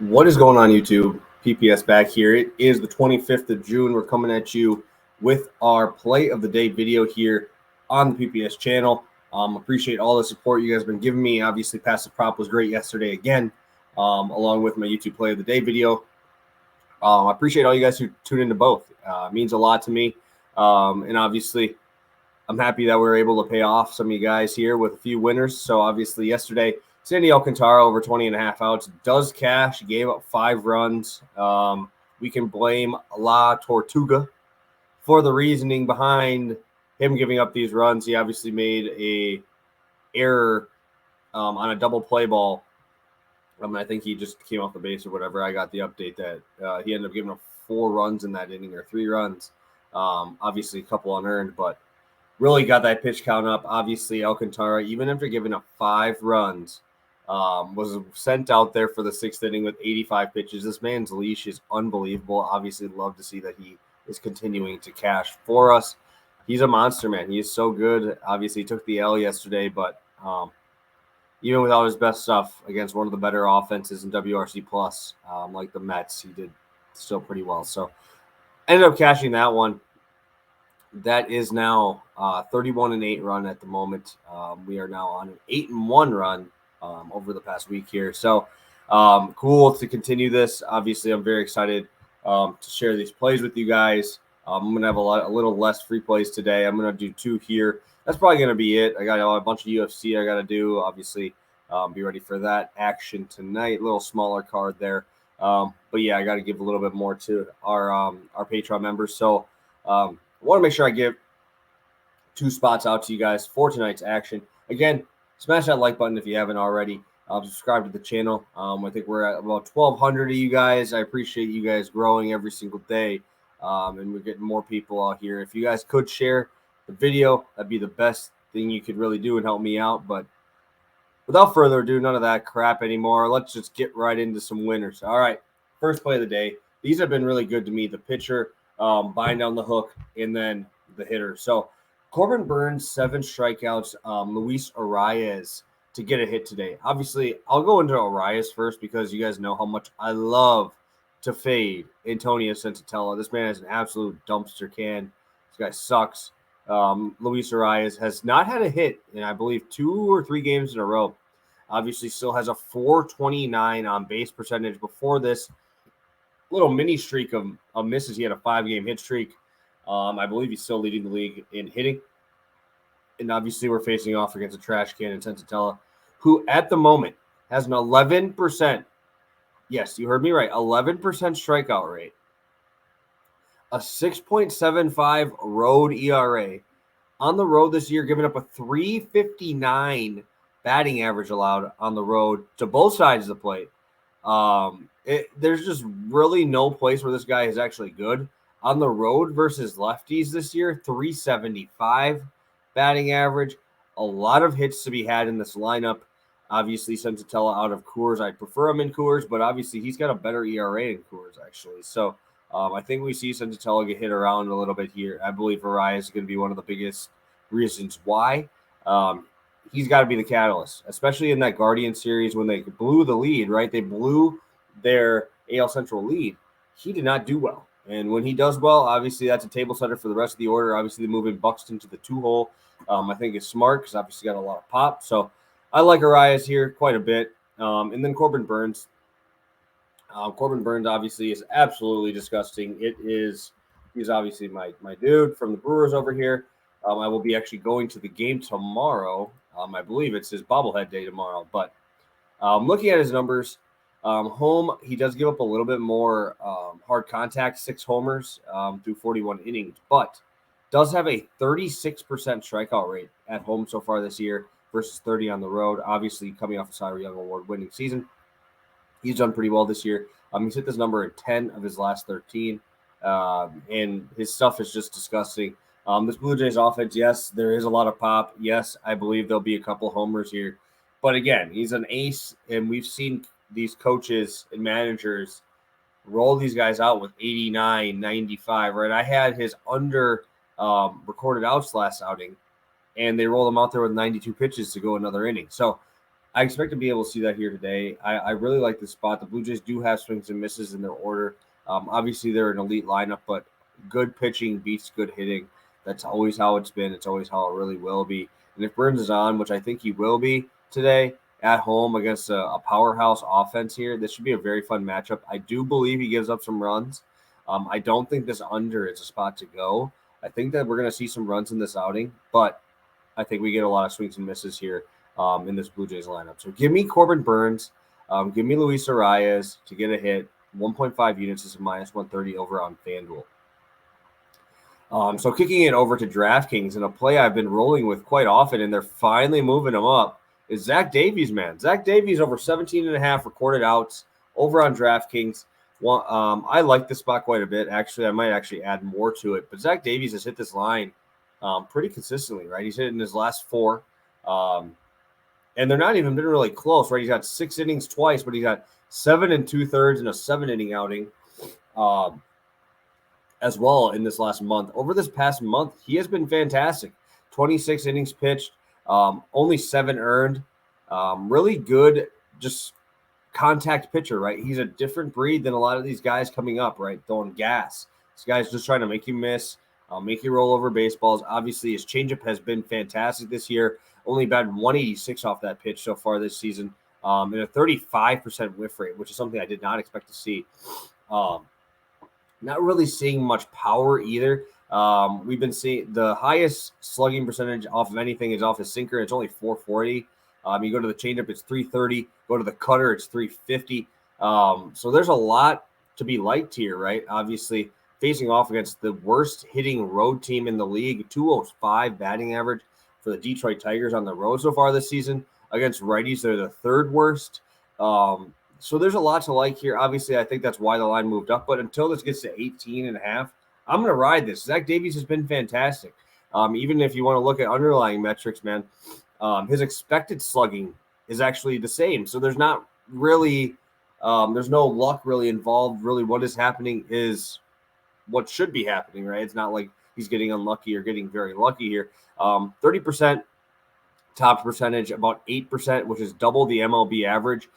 What is going on, YouTube? PPS back here. It is the 25th of June. We're coming at you with our play of the day video here on the PPS channel. Appreciate all the support you guys have been giving me. Obviously, Pass the Prop was great yesterday again, along with my YouTube play of the day video. I appreciate all you guys who tune into both. It means a lot to me. And obviously, I'm happy that we're able to pay off some of you guys here with a few winners. So obviously yesterday, Sandy Alcantara over 20.5 outs does cash. He gave up 5 runs. We can blame La Tortuga for the reasoning behind him giving up these runs. He obviously made a error on a double play ball. I think he just came off the base or whatever. I got the update that he ended up giving up 4 runs in that inning, or 3 runs. Obviously a couple unearned, but really got that pitch count up. Obviously, Alcantara, even after giving up 5 runs, was sent out there for the 6th inning with 85 pitches. This man's leash is unbelievable. Obviously, love to see that he is continuing to cash for us. He's a monster, man. He is so good. Obviously, he took the L yesterday, but even without his best stuff against one of the better offenses in WRC Plus, like the Mets, he did still pretty well. So ended up cashing that one. That is now 31-8 run at the moment. We are now on an 8-1 run over the past week here. So cool to continue this. Obviously, I'm very excited to share these plays with you guys. I'm going to have a little less free plays today. I'm going to do 2 here. That's probably going to be it. I got a bunch of UFC I got to do. Obviously, be ready for that action tonight. A little smaller card there. But yeah, I got to give a little bit more to our Patreon members. So I want to make sure I give 2 spots out to you guys for tonight's action. Again, smash that like button if you haven't already. Subscribe to the channel. I think we're at about 1,200 of you guys. I appreciate you guys growing every single day. And we're getting more people out here. If you guys could share the video, that'd be the best thing you could really do and help me out. But without further ado, none of that crap anymore. Let's just get right into some winners. All right, first play of the day. These have been really good to me. The pitcher, buying down the hook, and then the hitter. So Corbin Burns, 7 strikeouts. Luis Arraez to get a hit today. Obviously, I'll go into Arraez first because you guys know how much I love to fade Antonio Sensatella. This man is an absolute dumpster can. This guy sucks. Luis Arraez has not had a hit in, I believe, 2 or 3 games in a row. Obviously, still has a 429 on base percentage. Before this little mini streak of misses, he had a 5-game hit streak. I believe he's still leading the league in hitting. And obviously, we're facing off against a trash can in Sensatella, who at the moment has an 11%. Yes, you heard me right. 11% strikeout rate. A 6.75 road ERA. On the road this year, giving up a 359 batting average allowed on the road to both sides of the plate. There's just really no place where this guy is actually good. On the road versus lefties this year, 375 batting average. A lot of hits to be had in this lineup. Obviously, Sensatella out of Coors. I prefer him in Coors, but obviously he's got a better ERA in Coors, actually. So I think we see Sensatella get hit around a little bit here. I believe Arraez is going to be one of the biggest reasons why. He's got to be the catalyst, especially in that Guardian series when they blew the lead, right? They blew their AL Central lead. He did not do well. And when he does well, obviously that's a table setter for the rest of the order. Obviously, moving Buxton to the 2-hole, I think is smart because obviously got a lot of pop. So I like Arraez here quite a bit. And then Corbin Burns. Corbin Burns obviously is absolutely disgusting. He's obviously my dude from the Brewers over here. I will be actually going to the game tomorrow. I believe it's his bobblehead day tomorrow. But looking at his numbers, home, he does give up a little bit more hard contact, 6 homers through 41 innings, but does have a 36% strikeout rate at home so far this year versus 30 on the road. Obviously, coming off a Cy Young Award winning season, he's done pretty well this year. He's hit this number in 10 of his last 13, and his stuff is just disgusting. This Blue Jays offense, yes, there is a lot of pop. Yes, I believe there'll be a couple homers here. But again, he's an ace, and we've seen these coaches and managers roll these guys out with 89, 95, right? I had his under recorded outs last outing, and they rolled him out there with 92 pitches to go another inning. So I expect to be able to see that here today. I really like this spot. The Blue Jays do have swings and misses in their order. Obviously, they're an elite lineup, but good pitching beats good hitting. That's always how it's been. It's always how it really will be. And if Burns is on, which I think he will be today at home against a powerhouse offense here, this should be a very fun matchup. I do believe he gives up some runs. I don't think this under is a spot to go. I think that we're going to see some runs in this outing, but I think we get a lot of swings and misses here in this Blue Jays lineup. So give me Corbin Burns. Give me Luis Arraez to get a hit. 1.5 units is a minus 130 over on FanDuel. So kicking it over to DraftKings in a play I've been rolling with quite often, and they're finally moving him up, is Zach Davies, man. Zach Davies over 17.5 recorded outs over on DraftKings. I like this spot quite a bit. Actually, I might actually add more to it. But Zach Davies has hit this line pretty consistently, right? He's hit in his last 4. And they're not even been really close, right? He's got 6 innings twice, but he got 7 2/3 in a 7-inning outing as well in this last month. Over this past month, he has been fantastic. 26 innings pitched, only 7 earned. Really good, just contact pitcher, right? He's a different breed than a lot of these guys coming up, right? Throwing gas. This guy's just trying to make you miss, make you roll over baseballs. Obviously, his changeup has been fantastic this year. Only batted 186 off that pitch so far this season, and a 35% whiff rate, which is something I did not expect to see. Not really seeing much power either. We've been seeing the highest slugging percentage off of anything is off his sinker. It's only 440. You go to the changeup, it's 330. Go to the cutter, it's 350. So there's a lot to be liked here, right? Obviously, facing off against the worst hitting road team in the league, 205 batting average for the Detroit Tigers on the road so far this season. Against righties, they're the 3rd worst. So there's a lot to like here. Obviously, I think that's why the line moved up. But until this gets to 18.5, I'm going to ride this. Zach Davies has been fantastic. Even if you want to look at underlying metrics, man, his expected slugging is actually the same. So there's not really, there's no luck really involved. Really what is happening is what should be happening, right? It's not like he's getting unlucky or getting very lucky here. 30% top percentage, about 8%, which is double the MLB average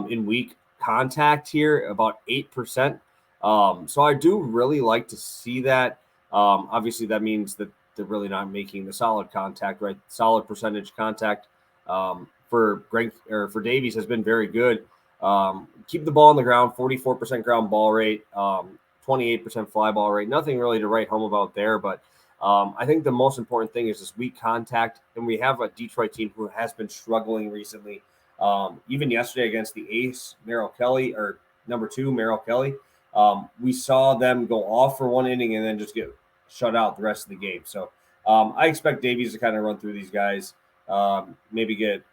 in weak contact here, about 8%. So I do really like to see that. Obviously, that means that they're really not making the solid contact, right? Solid percentage contact for Davies has been very good. Keep the ball on the ground, 44% ground ball rate, 28% fly ball rate. Nothing really to write home about there, but I think the most important thing is this weak contact, and we have a Detroit team who has been struggling recently. Even yesterday against the ace, Merrill Kelly, or number 2, Merrill Kelly, we saw them go off for 1 inning and then just get shut out the rest of the game. So I expect Davies to kind of run through these guys, maybe get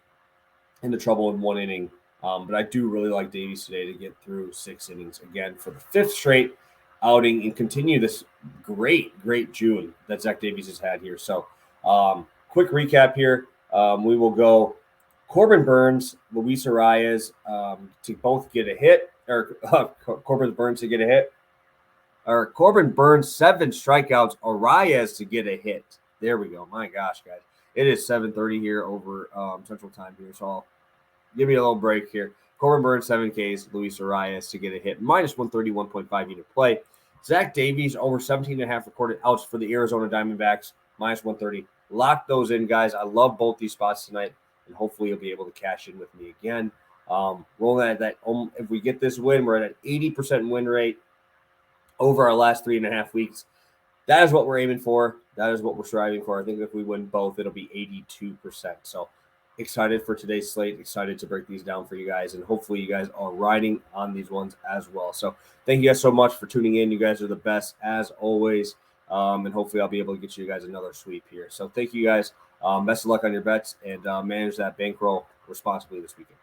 into trouble in 1 inning. But I do really like Davies today to get through 6 innings again for the 5th straight outing and continue this great June that Zach Davies has had here. So quick recap here. We will go Corbin Burns, Luis Arraez to both get a hit, or Corbin Burns to get a hit, or Corbin Burns 7 strikeouts, Arraez to get a hit. There we go. My gosh, guys. It is 7:30 here over Central Time here, so I'll give me a little break here. Corbin Burns, 7 Ks. Luis Arraez to get a hit. Minus 130, 1.5 unit play. Zach Davies over 17.5 recorded outs for the Arizona Diamondbacks. Minus 130. Lock those in, guys. I love both these spots tonight, and hopefully you'll be able to cash in with me again. Rolling at that. If we get this win, we're at an 80% win rate over our last 3.5 weeks. That is what we're aiming for. That is what we're striving for. I think if we win both, it'll be 82%. So excited for today's slate, excited to break these down for you guys, and hopefully you guys are riding on these ones as well. So thank you guys so much for tuning in. You guys are the best as always, and hopefully I'll be able to get you guys another sweep here. So thank you guys. Best of luck on your bets, and manage that bankroll responsibly this weekend.